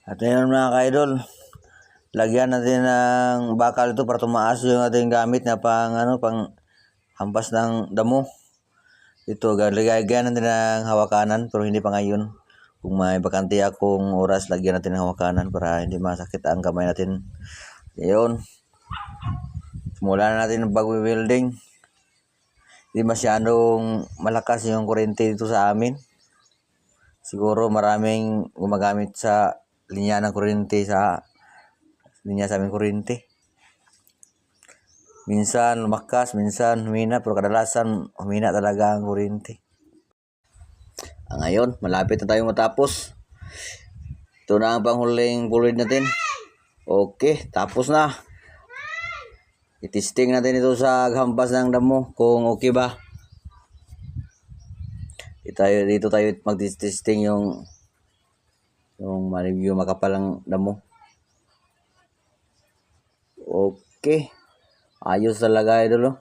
At ngayon mga ka-idol, lagyan natin ng bakal ito para tumaas yung ating gamit na pang hampas ng damo. Ito, lagyan natin ng hawakanan pero hindi pa ngayon. Kung may bakante akong oras, lagyan natin ng hawakanan para hindi masakit ang kamay natin. Ngayon, simulan na natin ang pag-welding. Hindi masyadong malakas yung kuryente dito sa amin. Siguro maraming gumagamit sa linya ng kuryente sa aming kuryente. Minsan lumakas, minsan humina, pero kadalasan humina talaga ang kuryente. Ngayon, malapit na tayong matapos. Ito na ang panghuling pulid natin. Okay, tapos na. I-testing natin ito sa hampas ng damo kung okay ba. Dito tayo mag-testing yung makapal ang damo. Okay. Ayos talaga idol.